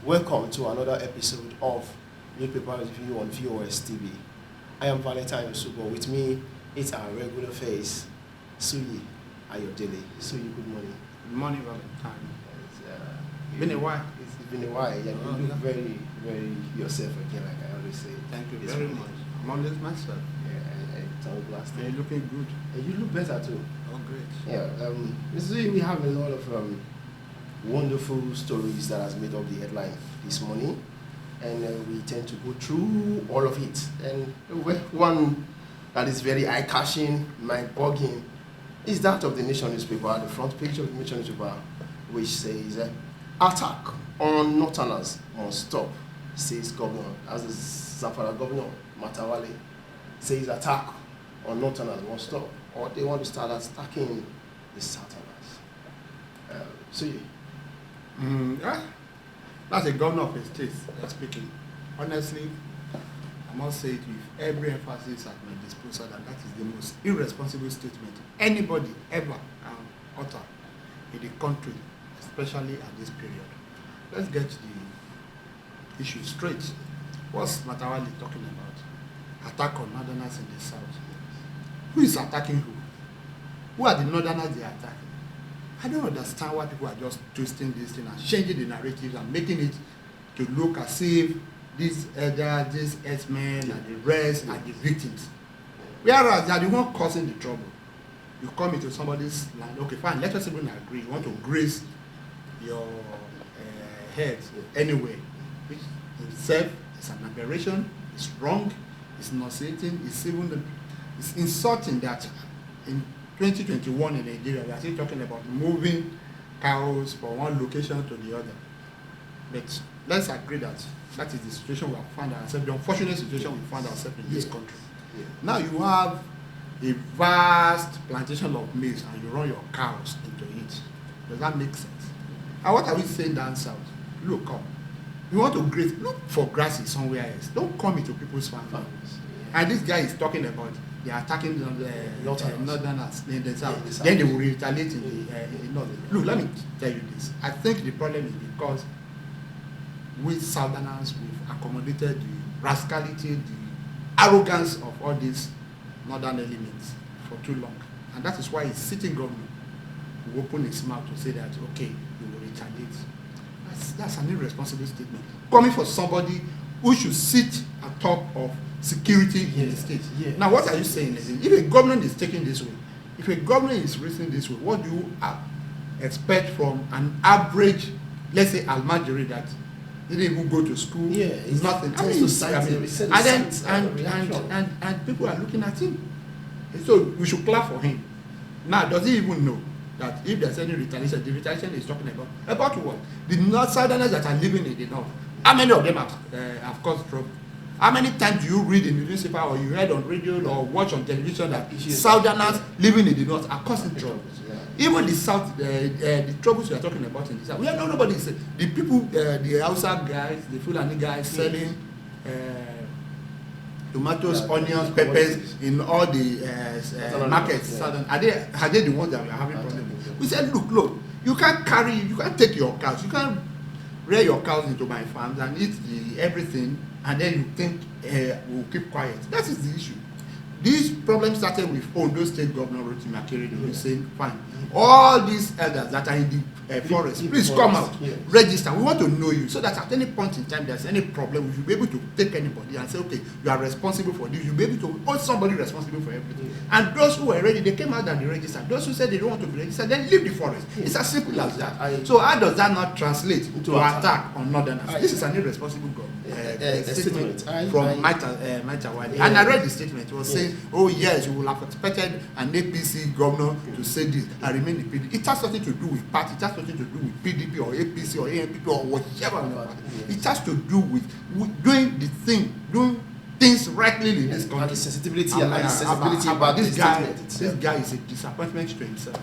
Welcome to another episode of Newspaper Review on VOS TV. I am Valentine Osubo. With me, it's our regular face, Suyi Ayodele. Suyi, good morning. Good morning, Valentine. It's Been a while. It's been a while. Yeah, you look very, very yourself again, like I always say. Thank you This very morning. much. I'm always myself. Yeah, and sunglasses. You're looking good. And you look better too. Oh, great. Yeah, Suyi, we have a lot of wonderful stories that has made up the headline this morning, and we tend to go through all of it. And one that is very eye-catching, mind-boggling, is that of the Nation newspaper, the front page of the Nation newspaper, which says, attack on Northerners must stop, says Governor, as the Zamfara Governor, Matawale, says attack on Northerners must stop, or they want to start attacking the Southerners. So, That's a governor of a state speaking. Honestly, I must say it with every emphasis at my disposal that is the most irresponsible statement anybody ever utter in the country, especially at this period. Let's get the issue straight. What's Matawale talking about? Attack on northerners in the south. Who is attacking who? Who are the northerners they are attacking? I don't understand why people are just twisting this thing and changing the narrative and making it to look as if these elders, these herdsmen, and the rest are the victims. Whereas they are the one causing the trouble. You come into somebody's land, okay, fine, let us even agree. You want to graze your head anyway, which itself is an aberration, it's wrong, it's nauseating, it's insulting that in 2021 in Nigeria, we are still talking about moving cows from one location to the other. But let's agree that that is the situation we have found ourselves, the unfortunate situation we found ourselves in this country. Yeah. Now you have a vast plantation of maize and you run your cows into it. Does that make sense? And what are we saying down south? Look, come. You want to graze, look for grasses somewhere else. Don't come into people's farms. And this guy is talking about they are attacking the northerners in the south. Then they will retaliate in the north. Look, let me tell you this. I think the problem is because we southerners, we've accommodated the rascality, the arrogance of all these northern elements for too long. And that is why a sitting government will open his mouth to say that, okay, we will retaliate. That's an irresponsible statement. Coming for somebody who should sit atop of security in the state. Yeah. Now, what are you saying? If a government is taking this way, if a government is reasoning this way, what do you expect from an average, let's say, Almajiri that didn't even go to school? Yeah, it's nothing. And people are looking at him. So we should clap for him. Now, does he even know that if there's any retaliation, the retaliation is talking about what? The North Southerners that are living in the north, how many of them have caused trouble? How many times do you read in the newspaper or you heard on radio or watch on television that Southerners living in the north are causing trouble? Even the south, the troubles we are talking about in the south, we are nobody is the people, the Hausa guys, the Fulani guys selling tomatoes, onions, peppers in all the markets. Southern, are they the ones that we are having problems with? We said, look, you can't take your cows, you can't rear your cows into my farms and eat everything, and then you think we'll keep quiet. That is the issue. This problem started with Ondo State Governor Rotimi Akeredolu who saying, fine, all these elders that are in the forest, please come out, register. We want to know you so that at any point in time there's any problem, we should be able to take anybody and say, okay, you are responsible for this. You'll be able to hold somebody responsible for everything. And those who were ready, they came out and they registered. Those who said they don't want to be registered, then leave the forest. It's as simple as that. So how does that not translate to attack on northerners? This is an irresponsible statement from Matawale. And I read the statement. It was saying, oh yes, we will have expected an APC governor to say this and remain in PDP. It has nothing to do with party. It has nothing to do with PDP or APC or ANPP or whatever. It has to do with doing the thing, doing things rightly in this country. And the sensibility about this guy. This guy is a disappointment to himself.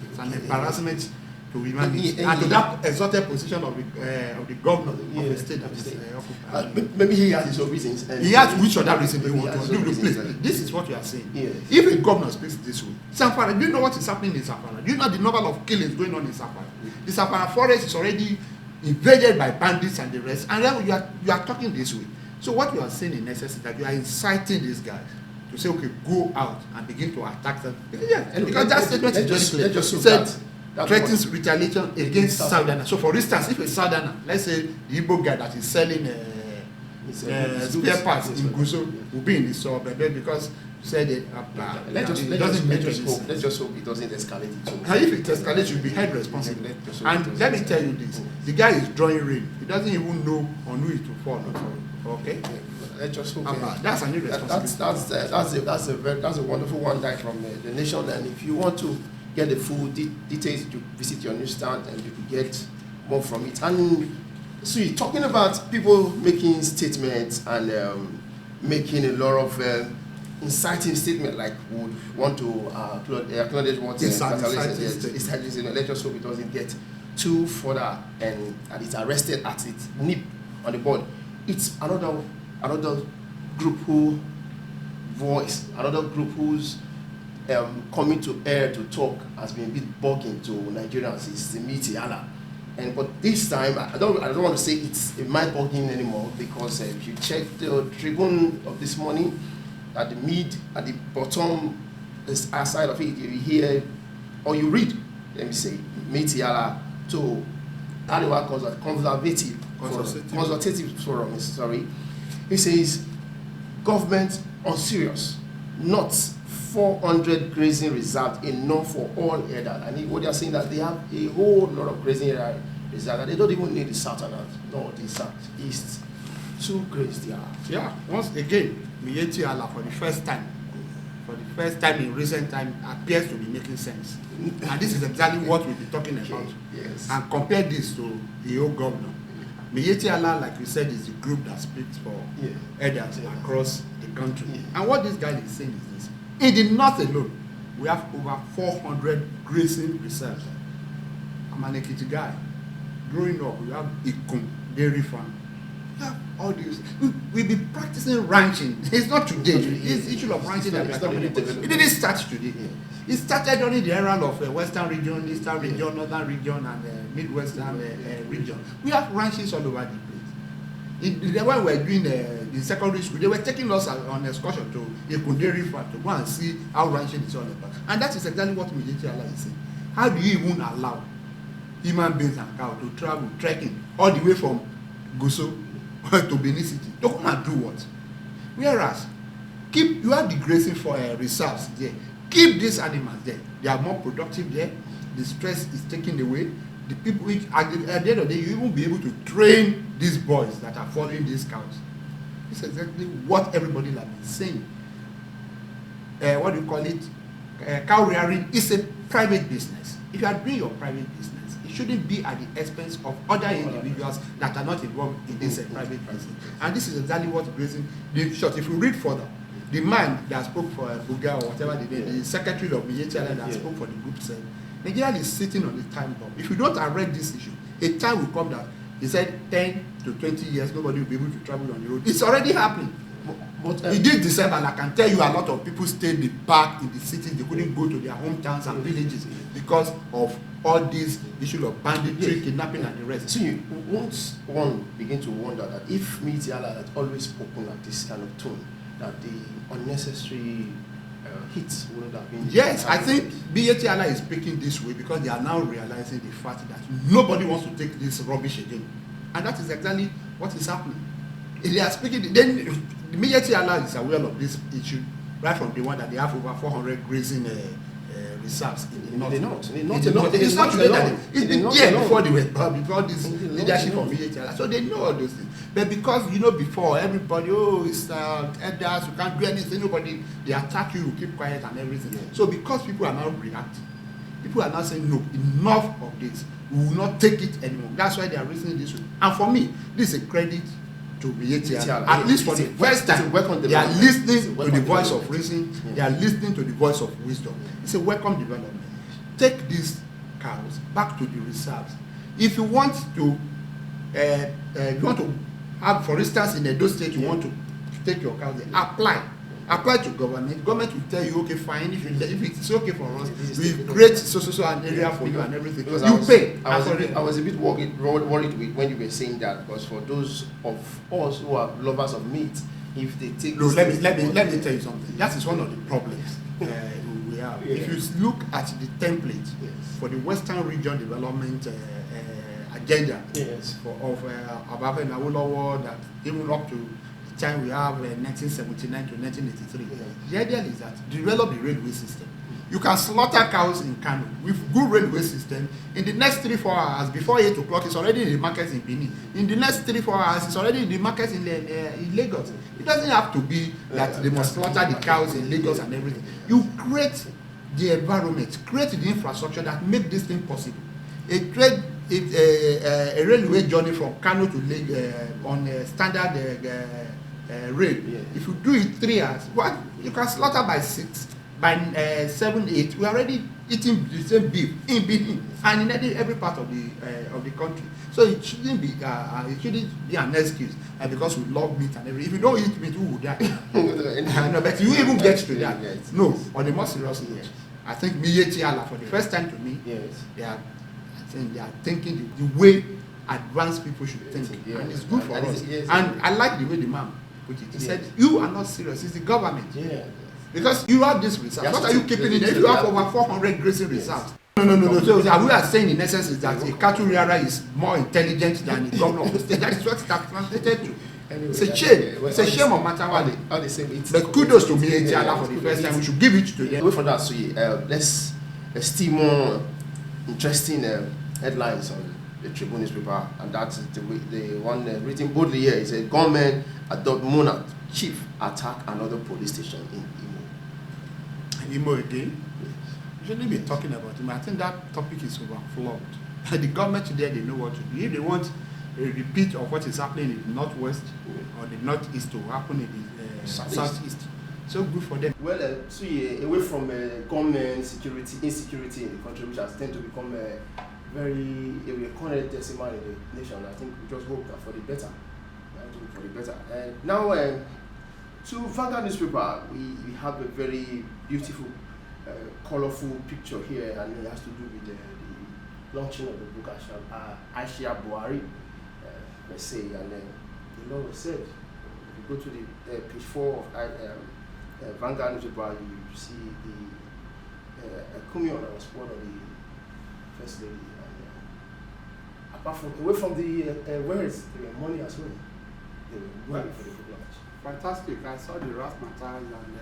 It's an embarrassment to humanity and to that exalted position of the governor of the state that is occupied. Maybe he has his own reasons. He has which other reason they want to do the place. This is what we are saying. Yes. If a governor speaks this way, do you know what is happening in Zamfara? Do you know the number of killings going on in Zamfara? The Zamfara forest is already invaded by bandits and the rest, and then you are talking this way. So what you are saying in essence is that you are inciting these guys to say, okay, go out and begin to attack them. Yeah, because that statement is very clear. It said threatens retaliation against Southerner. So for instance, if a Southerner, let's say the Igbo guy that is selling spare parts in Guso will be in the suburb because said it let's just hope it doesn't escalate. And if it escalates, you'll be held responsible. And let me tell you this: the guy is drawing rain. He doesn't even know on who it will fall on. Okay. Let's just hope. That's an irresponsibility. That's a wonderful one die from the nation. And if you want to get the full details, you visit your newsstand and you can get more from it. And so you're talking about people making statements and making a lot of inciting statement, like would want to acknowledge what let's just hope it doesn't get too further and it's arrested at its nip on the board. It's another group another group who's coming to air to talk has been a bit bugging to Nigerians. It's the Miyetti Allah. But this time, I don't want to say it's mind boggling anymore, because if you check the Tribune of this morning, at the bottom side of it, you hear or you read, let me say, Miyetti Allah to Arewa Consultative Forum. Sorry, he says government on serious, not 400 grazing reserves enough for all elders. And what they are saying that they have a whole lot of grazing reserves and they don't even need the southerners, nor the south, east to graze there. Yeah, once again, Miyetti Allah for the first time in recent time appears to be making sense. And this is exactly what we'll be talking about. Yes. And compare this to the old governor. Miyetti Allah, like we said, is the group that speaks for elders across the country. Yeah. And what this guy is saying is this: in the north alone, we have over 400 grazing reserves. I'm an Ekiti guy. Growing up, we have Ikun dairy farm. We have all these. We'll be practicing ranching. It's not today. It's the issue of ranching that we are talking about. It didn't start today. It started during the era of Western region, Eastern region, Northern region, and Midwestern region. We have ranches all over the place. When we were doing in secondary school, they were taking us on excursion to Ikun dairy farm to go and see how ranching is all about. And that is exactly what Miyetti Allah is saying. How do you even allow human beings and cows to travel, trekking, all the way from Guso to Benin City to come and do what? Whereas, you have the grazing for reserves there. Keep these animals there. They are more productive there. The stress is taken away. The people, which at the end of the day, you will be able to train these boys that are following these cows. This is exactly what everybody has been saying. What do you call it? Cow rearing is a private business. If you are doing your private business, it shouldn't be at the expense of other individuals that are not involved in this private business. And this is exactly what grazing. If we read further, the man that spoke for Buga or whatever the secretary of Miyetti Allah that spoke for the group said, Nigeria is sitting on the time bomb. If we don't arrest this issue, a time will come that he said 10 to 20 years nobody will be able to travel on the road. It's already happening. But it did December, and I can tell you a lot of people stayed back in the cities. They couldn't go to their hometowns and villages because of all these issues of banditry, kidnapping, and the rest. So once one begin to wonder that if Miyetti Allah had always spoken at this kind of tone, that the unnecessary hits wouldn't have been. Yes, I think Miyetti Allah is speaking this way because they are now realizing the fact that nobody wants to take this rubbish again, and that is exactly what is happening. They are speaking. Then Miyetti Allah is aware of this issue right from the one that they have over 400 grazing reserves in the north. It's not today that it's been here before before this leadership of Miyetti Allah. So they know all those things. But because before everybody, it's elders, you can't do anything, nobody, they attack you keep quiet and everything. Yeah. So because people are now reacting, people are now saying no, enough of this. We will not take it anymore. That's why they are reasoning this way. And for me, this is a credit to Miyetti Allah. At least for the first time, they are listening to the voice of reason. They are listening to the voice of wisdom. It's a welcome development. Take these cows back to the reserves. If you want to, have, for instance, in Edo State, you want to take your cows there, apply. Apply to government. Government will tell you, okay, fine. If it's okay for us, This we create so an area for you and everything. Because You pay. I was a bit worried with when you were saying that, because for those of us who are lovers of meat, if they take No, this let me tell you something. That is one of the problems we have. Yeah. If you look at the template for the Western Region Development agenda of Obafemi Awolowo, that even up to the time we have 1979 to 1983, the idea is that develop the railway system. You can slaughter cows in Kano with good railway system. In the next 3-4 hours, before 8 o'clock, it's already in the market in Benin. In the next 3-4 hours, it's already in the market in Lagos. It doesn't have to be that they must slaughter the cows in Lagos and everything. You create the environment, create the infrastructure that make this thing possible. A railway journey from Kano to Lagos on a standard rail. If you do it 3 hours, what you can slaughter by 6. By 7, 8, we are already eating the same beef in Benin and in every part of the country. So it shouldn't be an excuse because we love meat and everything. If you don't eat meat, who would die? No, but you even get to that. No, on the more serious note, I think Miyetti Allah, for the first time to me, they are thinking the way advanced people should think, and it's good for us. And I like the way the man put it. He said, "You are not serious; it's the government." Because you have this reserve. What are you keeping in there? If you have over 400 grazing reserves. No. So we are saying in essence is that a cattle rearer is more intelligent than a governor of the state. That is what it has translated to. Anyway, it's a shame. It's a shame on Matawale. But kudos to Miyetti Allah for the first time. We should give it to them. Away from that, so let's see more interesting headlines on the Tribune newspaper, and that's the one written boldly here. Is a gunmen adopt monarch chief attack another police station in Imo again. We shouldn't be talking about him. I think that topic is overflowed. The government today, they know what to do. If they want a repeat of what is happening in the northwest or the northeast to happen in the southeast, so good for them. Well, so away from government insecurity in the country, which has tended to become a recurrent decimal in the nation, I think we just hope that for the better. Now, to Vanguard newspaper, we have a very beautiful, colorful picture here, and it has to do with the launching of the book Aisha Buhari, let's say, and the Lord said, if you go to the page 4 of Vanguard newspaper, you see the Kumion that was born of the First Lady, and apart from away from the words, the money as well. Well, fantastic. I saw the razzmatazz and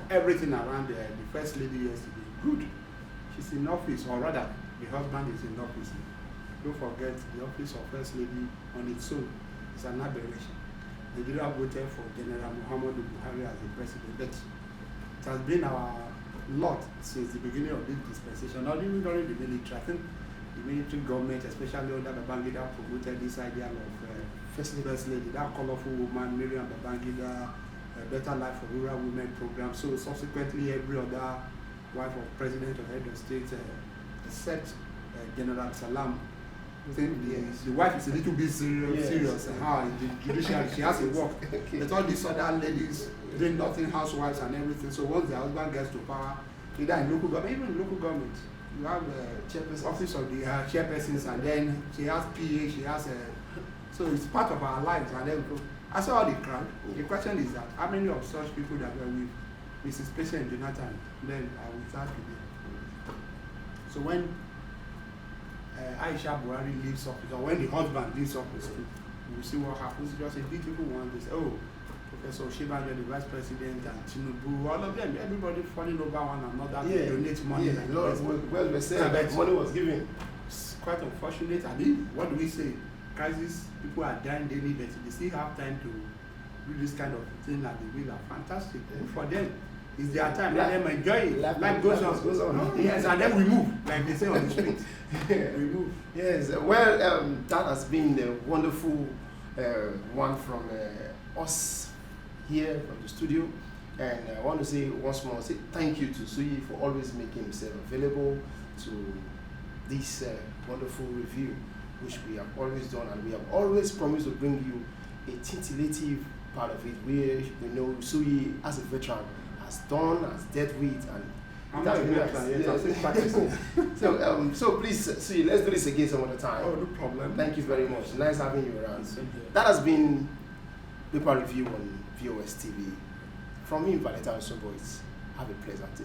everything around the First Lady yesterday. Good. She's in office, or rather, the husband is in office. Don't forget, the office of First Lady on its own is an aberration. Nigeria voted for General Muhammadu Buhari as the president, but it has been our lot since the beginning of this dispensation, not even during the military. I think the military government, especially under Babangida, promoted this idea of First Lady, that colorful woman, Miriam Babangida, Better Life for Rural Women program. So subsequently, every other wife of president or head of state, except General Salam, I think the wife is a little bit serious. How the judiciary, she has to work. But all these other ladies doing nothing, housewives and everything. So once the husband gets to power, either in local government, even in local government, you have the office of the chairpersons, and then she has PA, she has so it's part of our lives. And then I saw all the crowd. The question is that how many of such people that were with Mrs. Patient Jonathan then are with her today? So when Aisha Buhari leaves office, or when the husband leaves office, we will see what happens. Just a beautiful one. They say, oh, Professor Shibanja, the vice president, and Tinubu, all of them, everybody falling over one another to donate money. Well, we said that money was given. It's quite unfortunate. I mean, what do we say? Crisis, people are dying daily, but they still have time to do this kind of thing, and the will are fantastic. Good for them. It's their time. Let them enjoy it. Life goes on. Yes, and then we move, like they say on the street. We move. Yes. Well, that has been a wonderful one from us here from the studio, and I want to say once more, thank you to Suyi for always making himself available to this wonderful review, which we have always done, and we have always promised to bring you a titillative part of it. We know Sui, as a veteran, has dealt with, and I'm not a veteran yet, I'm still practicing. so please, Sui, let's do this again some other time. Oh, no problem. Thank you very much. Nice having you around. That has been Paper Review on VOS TV. From me, Valentine Soboys. Have a pleasant day.